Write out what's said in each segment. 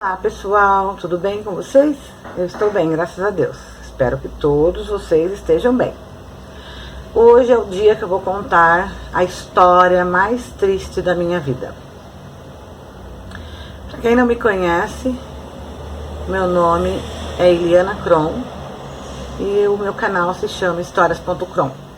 Olá pessoal, tudo bem com vocês? Eu estou bem, graças a Deus. Espero que todos vocês estejam bem. Hoje é o dia que eu vou contar a história mais triste da minha vida. Para quem não me conhece, meu nome é Eliana Kron e o meu canal se chama Histórias.Kron.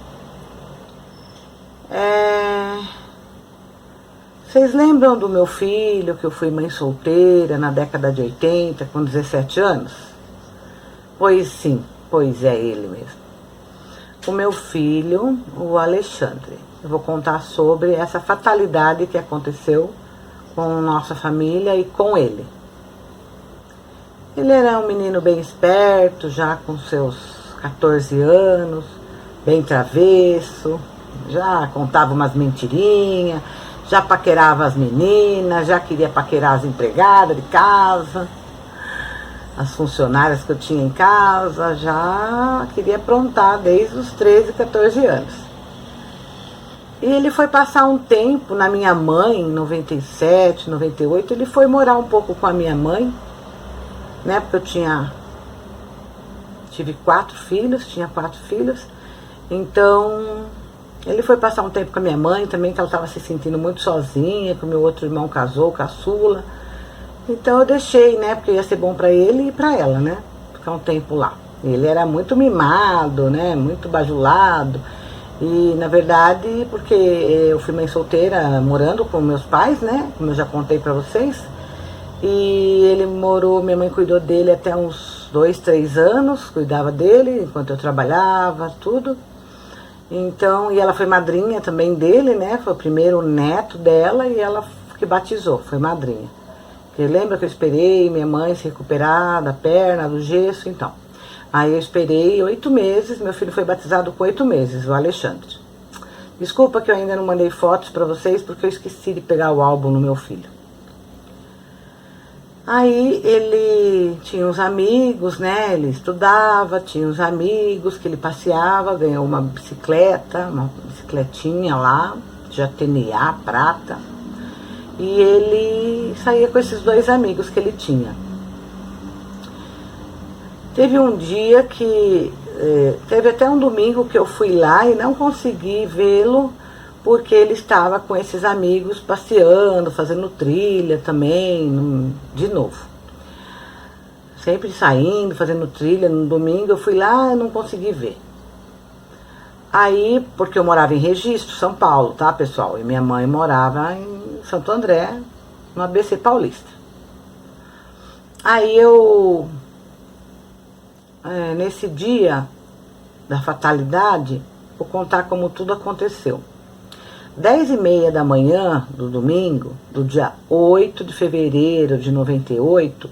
Vocês lembram do meu filho, que eu fui mãe solteira na década de 80, com 17 anos? Pois sim, pois é ele mesmo. O meu filho, o Alexandre. Eu vou contar sobre essa fatalidade que aconteceu com nossa família e com ele. Ele era um menino bem esperto, já com seus 14 anos, bem travesso, já contava umas mentirinhas, já paquerava as meninas, já queria paquerar as empregadas de casa, as funcionárias que eu tinha em casa, já queria aprontar desde os 13, 14 anos. E ele foi passar um tempo na minha mãe, em 97, 98, ele foi morar um pouco com a minha mãe, né, porque eu tive 4 filhos, então ele foi passar um tempo com a minha mãe também, que ela estava se sentindo muito sozinha, que o meu outro irmão casou, caçula. Então eu deixei, né, porque ia ser bom para ele e para ela, né, ficar um tempo lá. Ele era muito mimado, né, muito bajulado. E na verdade, porque eu fui mãe solteira morando com meus pais, né, como eu já contei para vocês. E ele morou, minha mãe cuidou dele até uns 2, 3 anos, cuidava dele enquanto eu trabalhava, tudo. Então, e ela foi madrinha também dele, né? Foi o primeiro neto dela e ela que batizou, foi madrinha. Porque lembra que eu esperei minha mãe se recuperar da perna, do gesso, então. Aí eu esperei 8 meses, meu filho foi batizado com 8 meses, o Alexandre. Desculpa que eu ainda não mandei fotos pra vocês, porque eu esqueci de pegar o álbum no meu filho. Aí ele tinha uns amigos, né, ele estudava, tinha uns amigos que ele passeava, ganhou uma bicicletinha lá, de TNA, prata, e ele saía com esses 2 amigos que ele tinha. Teve um dia que, teve até um domingo que eu fui lá e não consegui vê-lo, porque ele estava com esses amigos passeando, fazendo trilha também, de novo. Sempre saindo, fazendo trilha. No domingo eu fui lá e não consegui ver. Aí, porque eu morava em Registro, São Paulo, tá, pessoal? E minha mãe morava em Santo André, no ABC Paulista. Aí nesse dia da fatalidade, vou contar como tudo aconteceu. 10h30 da manhã do domingo, do dia 8 de fevereiro de 98,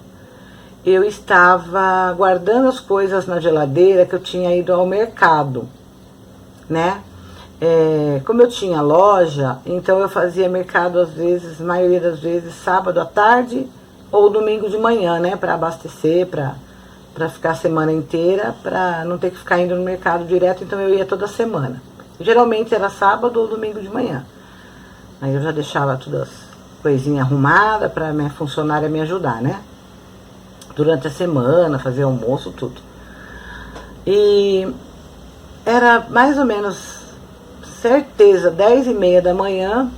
eu estava guardando as coisas na geladeira, que eu tinha ido ao mercado, né? Como eu tinha loja, então eu fazia mercado às vezes, maioria das vezes, sábado à tarde ou domingo de manhã, né? Para abastecer, para ficar a semana inteira, para não ter que ficar indo no mercado direto, então eu ia toda semana. Geralmente era sábado ou domingo de manhã. Aí eu já deixava todas as coisinhas arrumadas para minha funcionária me ajudar, né? Durante a semana, fazer almoço, tudo. E era mais ou menos certeza, 10h30 da manhã,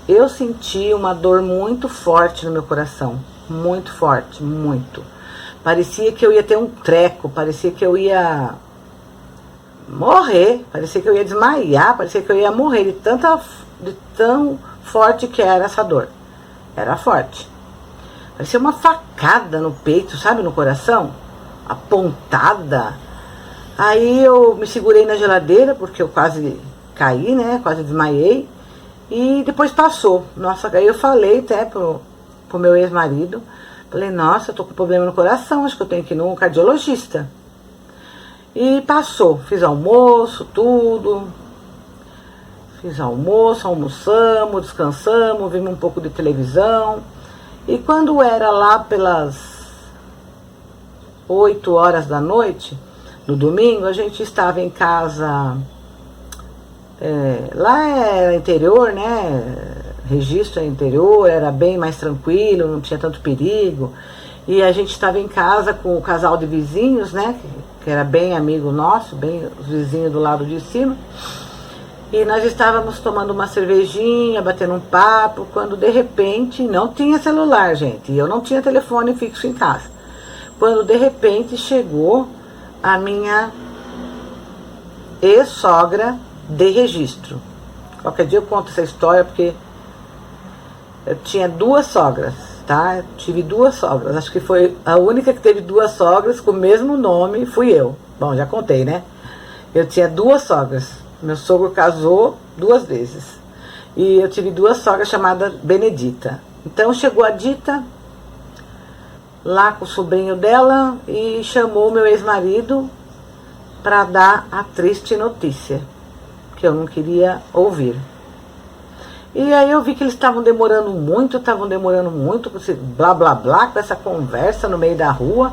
eu senti uma dor muito forte no meu coração. Muito forte, muito. Parecia que eu ia ter um treco, parecia que eu ia morrer, parecia que eu ia desmaiar, parecia que eu ia morrer de tão forte que era essa dor. Era forte. Parecia uma facada no peito, sabe, no coração, apontada. Aí eu me segurei na geladeira, porque eu quase caí, né, quase desmaiei, e depois passou. Nossa, aí eu falei até pro meu ex-marido, falei, nossa, eu tô com problema no coração, acho que eu tenho que ir num cardiologista. E passou, fiz almoço, tudo. Fiz almoço, almoçamos, descansamos, vimos um pouco de televisão. E quando era lá pelas 8 horas da noite, no domingo, a gente estava em casa. Lá era interior, né? Registro é interior, era bem mais tranquilo, não tinha tanto perigo. E a gente estava em casa com o casal de vizinhos, né? Que era bem amigo nosso, bem os vizinhos do lado de cima. E nós estávamos tomando uma cervejinha, batendo um papo, quando de repente, não tinha celular, gente, e eu não tinha telefone fixo em casa. Quando de repente chegou a minha ex-sogra de registro. Qualquer dia eu conto essa história, porque eu tinha 2 sogras, tá? Eu tive 2 sogras, acho que foi a única que teve 2 sogras com o mesmo nome, fui eu. Bom, já contei, né? Eu tinha 2 sogras, meu sogro casou 2 vezes. E eu tive 2 sogras chamadas Benedita. Então chegou a Dita lá com o sobrinho dela e chamou meu ex-marido para dar a triste notícia, que eu não queria ouvir. E aí eu vi que eles estavam demorando muito com esse blá blá blá, com essa conversa no meio da rua,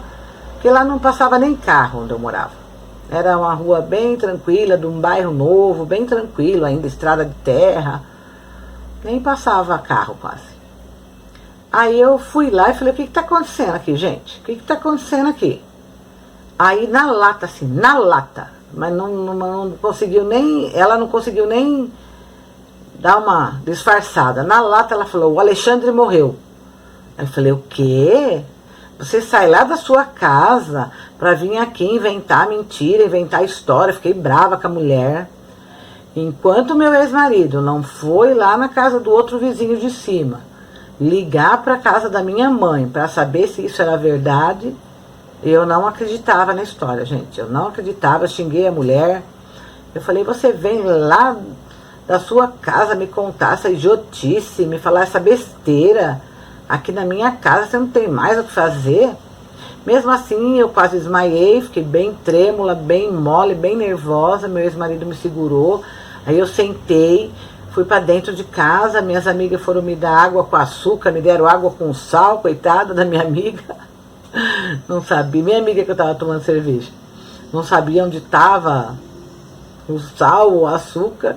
que lá não passava nem carro onde eu morava. Era uma rua bem tranquila, de um bairro novo, bem tranquilo ainda, estrada de terra, nem passava carro quase. Aí eu fui lá e falei, o que está acontecendo aqui, gente? O que está acontecendo aqui? Aí na lata, assim, na lata, mas não conseguiu nem, ela não conseguiu nem dar uma disfarçada. Na lata ela falou, o Alexandre morreu. Aí eu falei, o quê? Você sai lá da sua casa pra vir aqui inventar mentira, inventar história. Fiquei brava com a mulher. Enquanto meu ex-marido não foi lá na casa do outro vizinho de cima, ligar pra casa da minha mãe pra saber se isso era verdade, eu não acreditava na história, gente. Eu não acreditava, xinguei a mulher. Eu falei, você vem lá da sua casa me contar essa idiotice, me falar essa besteira. Aqui na minha casa você não tem mais o que fazer. Mesmo assim, eu quase desmaiei, fiquei bem trêmula, bem mole, bem nervosa. Meu ex-marido me segurou. Aí eu sentei, fui para dentro de casa. Minhas amigas foram me dar água com açúcar, me deram água com sal, coitada da minha amiga. Não sabia, minha amiga que eu estava tomando cerveja, não sabia onde estava o sal, o açúcar.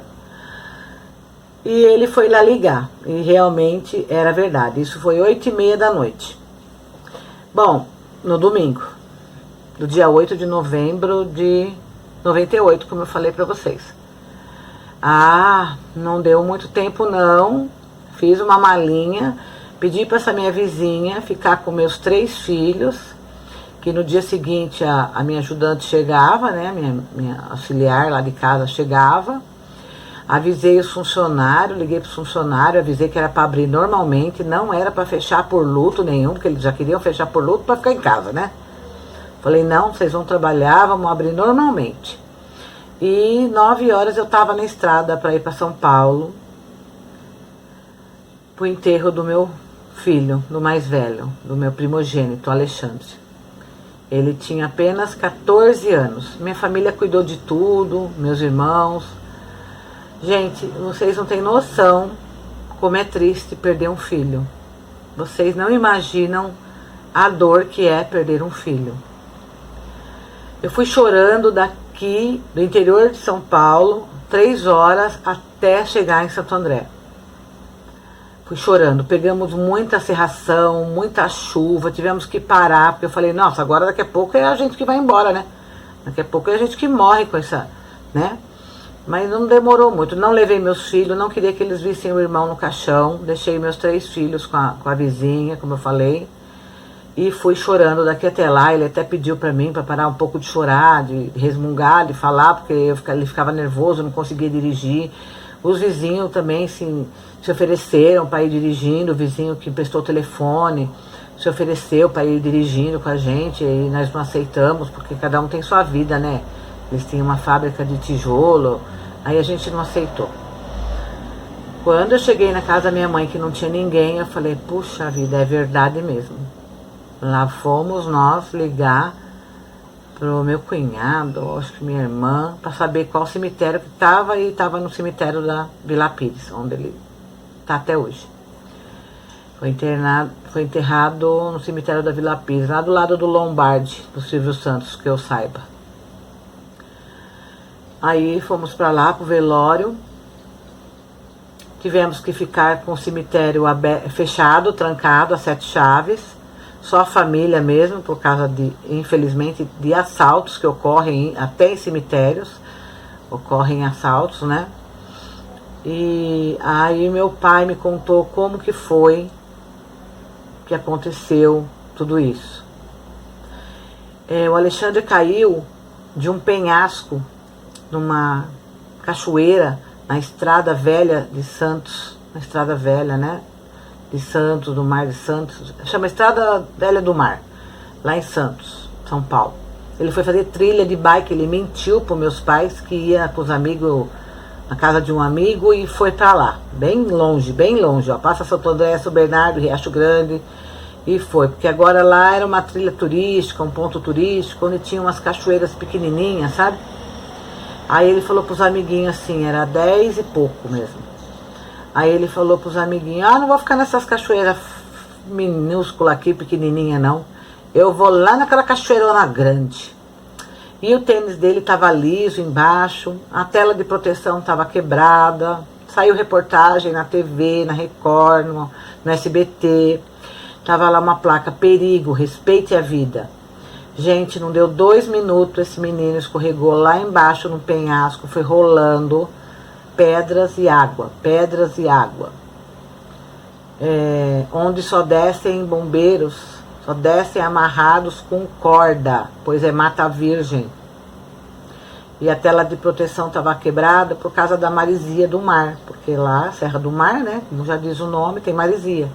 E ele foi lá ligar, e realmente era verdade. Isso foi 8h30 da noite. Bom, no domingo, do dia 8 de novembro de 98, como eu falei pra vocês. Ah, não deu muito tempo não, fiz uma malinha, pedi para essa minha vizinha ficar com meus 3 filhos, que no dia seguinte a minha ajudante chegava, né, minha auxiliar lá de casa chegava. Avisei os funcionários, liguei para os funcionários, avisei que era para abrir normalmente, não era para fechar por luto nenhum, porque eles já queriam fechar por luto para ficar em casa, né? Falei, não, vocês vão trabalhar, vamos abrir normalmente. E 9 horas eu estava na estrada para ir para São Paulo, para o enterro do meu filho, do mais velho, do meu primogênito, Alexandre. Ele tinha apenas 14 anos. Minha família cuidou de tudo, meus irmãos. Gente, vocês não têm noção como é triste perder um filho. Vocês não imaginam a dor que é perder um filho. Eu fui chorando daqui, do interior de São Paulo, 3 horas até chegar em Santo André. Fui chorando, pegamos muita serração, muita chuva, tivemos que parar, porque eu falei, nossa, agora daqui a pouco é a gente que vai embora, né? Daqui a pouco é a gente que morre com essa, né? Mas não demorou muito, não levei meus filhos, não queria que eles vissem o irmão no caixão, deixei meus 3 filhos com a vizinha, como eu falei, e fui chorando daqui até lá. Ele até pediu para mim, para parar um pouco de chorar, de resmungar, de falar, porque ele ficava nervoso, não conseguia dirigir. Os vizinhos também se ofereceram para ir dirigindo, o vizinho que emprestou o telefone se ofereceu para ir dirigindo com a gente, e nós não aceitamos, porque cada um tem sua vida, né? Eles tinham uma fábrica de tijolo, aí a gente não aceitou. Quando eu cheguei na casa da minha mãe, que não tinha ninguém, eu falei, puxa vida, é verdade mesmo. Lá fomos nós ligar pro meu cunhado, acho que minha irmã, para saber qual cemitério que estava, e estava no cemitério da Vila Pires, onde ele está até hoje. Foi enterrado no cemitério da Vila Pires, lá do lado do Lombardi, do Silvio Santos, que eu saiba. Aí fomos para lá, pro velório. Tivemos que ficar com o cemitério fechado, trancado, a 7 chaves. só a família mesmo, por causa de, infelizmente, de assaltos que ocorrem até em cemitérios, ocorrem assaltos, né? E aí meu pai me contou como que foi que aconteceu tudo isso. O Alexandre caiu de um penhasco numa cachoeira na Estrada Velha de Santos, na Estrada Velha, né? De Santos, do Mar de Santos, chama Estrada Velha do Mar, lá em Santos, São Paulo. Ele foi fazer trilha de bike, ele mentiu para meus pais que ia com os amigos na casa de um amigo e foi para lá, bem longe, ó, passa Santo André, São Bernardo, Riacho Grande, e foi, porque agora lá era uma trilha turística, um ponto turístico, onde tinha umas cachoeiras pequenininhas, sabe? Aí ele falou pros amiguinhos assim, era 10 e pouco mesmo. Aí ele falou pros amiguinhos, não vou ficar nessas cachoeiras minúsculas aqui, pequenininha não. Eu vou lá naquela cachoeirona grande. E o tênis dele tava liso embaixo, a tela de proteção tava quebrada. Saiu reportagem na TV, na Record, no SBT. Tava lá uma placa, perigo, respeite a vida. Gente, não deu 2 minutos, esse menino escorregou lá embaixo no penhasco, foi rolando, pedras e água, onde só descem bombeiros, só descem amarrados com corda, pois é mata virgem. E a tela de proteção estava quebrada por causa da maresia do mar, porque lá, Serra do Mar, né, como já diz o nome, tem maresia.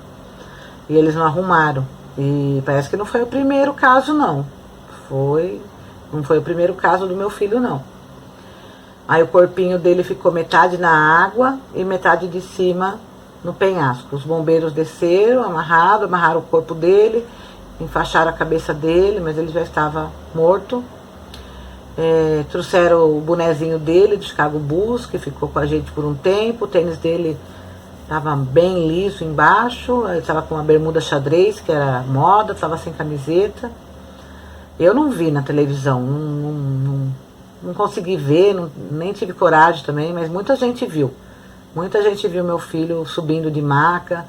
E eles não arrumaram. E parece que não foi o primeiro caso, não. Não foi o primeiro caso do meu filho, não. Aí o corpinho dele ficou metade na água e metade de cima no penhasco. Os bombeiros desceram, amarraram o corpo dele, enfaixaram a cabeça dele, mas ele já estava morto. Trouxeram o bonezinho dele, do Chicago Bulls, que ficou com a gente por um tempo. O tênis dele estava bem liso embaixo, ele estava com uma bermuda xadrez, que era moda, estava sem camiseta. Eu não vi na televisão, não consegui ver, nem tive coragem também, mas muita gente viu. Muita gente viu meu filho subindo de maca.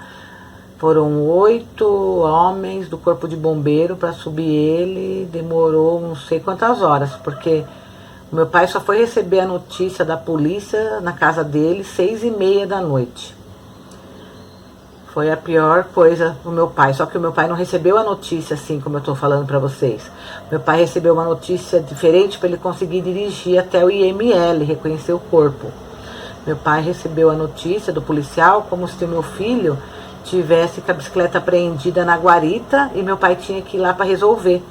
Foram 8 homens do corpo de bombeiro para subir ele, demorou não sei quantas horas, porque meu pai só foi receber a notícia da polícia na casa dele 6h30 da noite. Foi a pior coisa do meu pai, só que o meu pai não recebeu a notícia assim como eu estou falando para vocês. Meu pai recebeu uma notícia diferente para ele conseguir dirigir até o IML, reconhecer o corpo. Meu pai recebeu a notícia do policial como se o meu filho tivesse com a bicicleta apreendida na guarita e meu pai tinha que ir lá para resolver.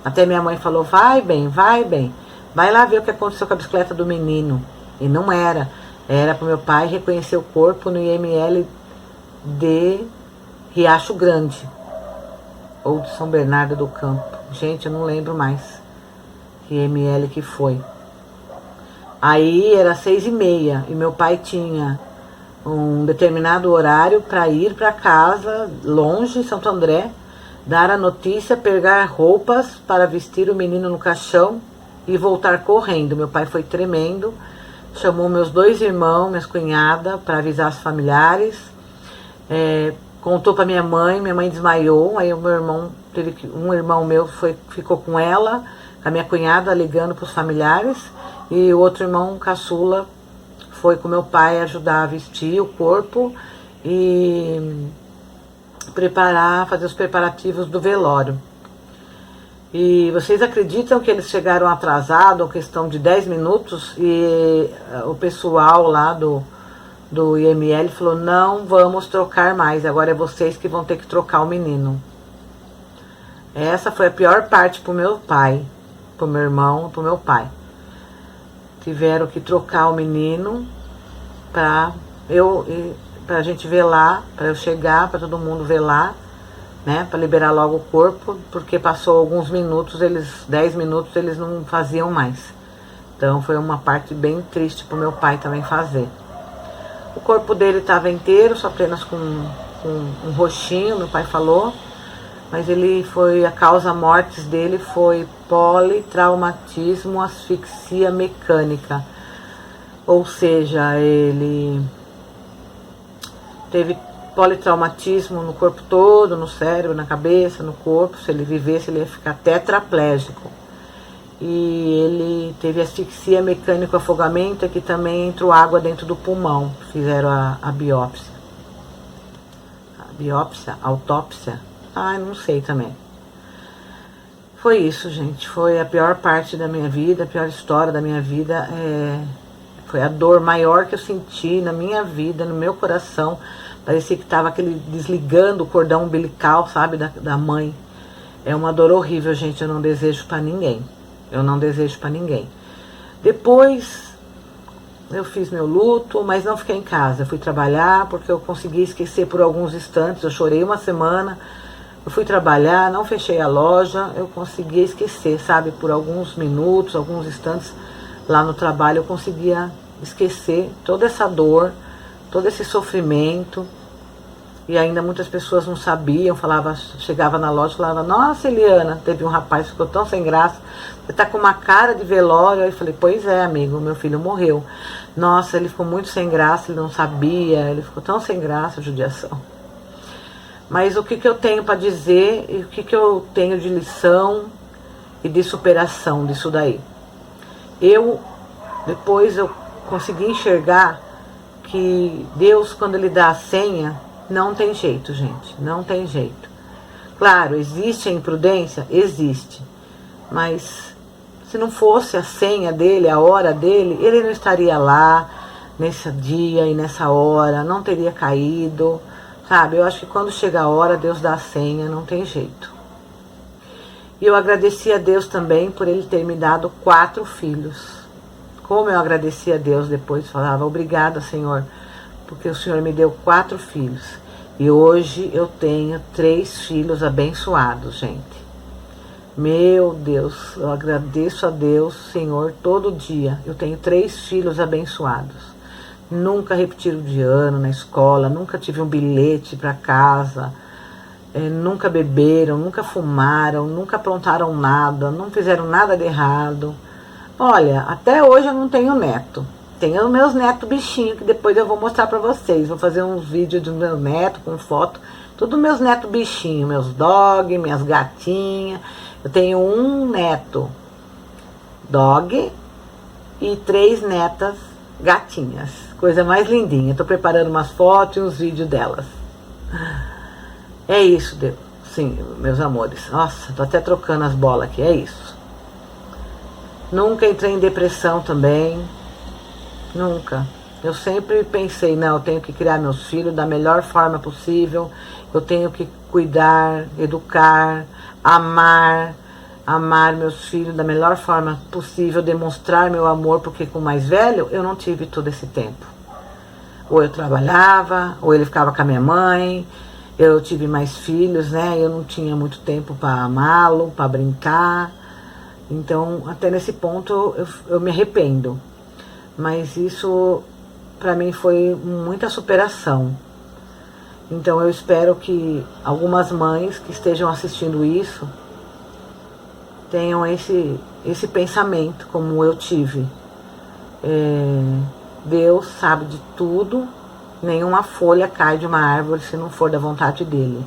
Até minha mãe falou, vai bem, vai lá ver o que aconteceu com a bicicleta do menino. E não era para meu pai reconhecer o corpo no IML de Riacho Grande ou de São Bernardo do Campo. Gente, eu não lembro mais que IML que foi. Aí era 6h30 e meu pai tinha um determinado horário para ir para casa, longe, Santo André, dar a notícia, pegar roupas para vestir o menino no caixão e voltar correndo. Meu pai foi tremendo, chamou meus 2 irmãos, minhas cunhadas, para avisar os familiares. Contou para minha mãe desmaiou, aí o meu irmão um irmão meu ficou com ela, com a minha cunhada ligando para os familiares, e o outro irmão caçula foi com meu pai ajudar a vestir o corpo e fazer os preparativos do velório. E vocês acreditam que eles chegaram atrasados, questão de 10 minutos, e o pessoal lá do IML falou, não vamos trocar mais, agora é vocês que vão ter que trocar o menino. Essa foi a pior parte pro meu pai, pro meu irmão, pro meu pai. Tiveram que trocar o menino pra gente velar, pra eu chegar, pra todo mundo velar, né, pra liberar logo o corpo, porque passou alguns minutos, 10 minutos, eles não faziam mais. Então foi uma parte bem triste pro meu pai também fazer. O corpo dele estava inteiro, só apenas com um roxinho, meu pai falou. Mas a causa mortis dele foi politraumatismo, asfixia mecânica. Ou seja, ele teve politraumatismo no corpo todo, no cérebro, na cabeça, no corpo. Se ele vivesse, ele ia ficar tetraplégico. E ele teve asfixia mecânico-afogamento, que também entrou água dentro do pulmão. Fizeram a biópsia. A biópsia? Autópsia? Não sei também. Foi isso, gente. Foi a pior parte da minha vida, a pior história da minha vida. Foi a dor maior que eu senti na minha vida, no meu coração. Parecia que estava desligando o cordão umbilical, sabe, da mãe. É uma dor horrível, gente. Eu não desejo para ninguém. Eu não desejo para ninguém. Depois, eu fiz meu luto, mas não fiquei em casa. Eu fui trabalhar porque eu consegui esquecer por alguns instantes. Eu chorei uma semana. Eu fui trabalhar, não fechei a loja. Eu consegui esquecer, sabe, por alguns minutos, alguns instantes lá no trabalho. Eu conseguia esquecer toda essa dor, todo esse sofrimento. E ainda muitas pessoas não sabiam, chegava na loja e falava: nossa, Eliana, teve um rapaz que ficou tão sem graça, você tá com uma cara de velório. Aí eu falei: pois é, amigo, meu filho morreu. Nossa, ele ficou muito sem graça, ele não sabia, ele ficou tão sem graça, judiação. Mas o que eu tenho para dizer e o que eu tenho de lição e de superação disso daí? Depois eu consegui enxergar que Deus, quando Ele dá a senha, não tem jeito, gente, não tem jeito. Claro, existe a imprudência? Existe. Mas se não fosse a senha dele, a hora dele, ele não estaria lá nesse dia e nessa hora, não teria caído, sabe? Eu acho que quando chega a hora, Deus dá a senha, não tem jeito. E eu agradeci a Deus também por Ele ter me dado 4 filhos. Como eu agradeci a Deus depois, falava: obrigada, Senhor, porque o Senhor me deu 4 filhos. E hoje eu tenho 3 filhos abençoados, gente. Meu Deus, eu agradeço a Deus, Senhor, todo dia. Eu tenho 3 filhos abençoados. Nunca repetiram de ano na escola, nunca tive um bilhete para casa, nunca beberam, nunca fumaram, nunca aprontaram nada, não fizeram nada de errado. Olha, até hoje eu não tenho neto. Tenho os meus netos bichinhos, que depois eu vou mostrar pra vocês. Vou fazer uns vídeos do meu neto com foto. Tudo meus netos bichinhos, meus dog, minhas gatinhas. Eu tenho um neto dog e 3 netas gatinhas. Coisa mais lindinha. Tô preparando umas fotos e uns vídeos delas. É isso, Deus. Sim, meus amores. Nossa, tô até trocando as bolas aqui. É isso. Nunca entrei em depressão também. Nunca. Eu sempre pensei: não, eu tenho que criar meus filhos da melhor forma possível. Eu tenho que cuidar, educar, amar meus filhos da melhor forma possível, demonstrar meu amor, porque com o mais velho eu não tive todo esse tempo. Ou eu trabalhava, ou ele ficava com a minha mãe. Eu tive mais filhos, né? Eu não tinha muito tempo para amá-lo, para brincar. Então, até nesse ponto, eu me arrependo. Mas isso, para mim, foi muita superação. Então, eu espero que algumas mães que estejam assistindo isso tenham esse pensamento, como eu tive. Deus sabe de tudo. Nenhuma folha cai de uma árvore se não for da vontade dele.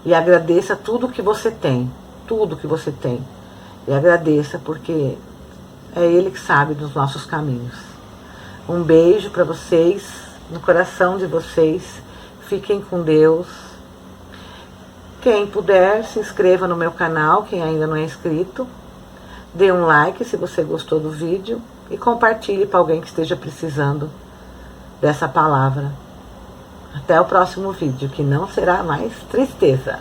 E agradeça tudo que você tem. Tudo que você tem. E agradeça, porque é Ele que sabe dos nossos caminhos. Um beijo para vocês, no coração de vocês. Fiquem com Deus. Quem puder, se inscreva no meu canal, quem ainda não é inscrito. Dê um like se você gostou do vídeo. E compartilhe para alguém que esteja precisando dessa palavra. Até o próximo vídeo, que não será mais tristeza.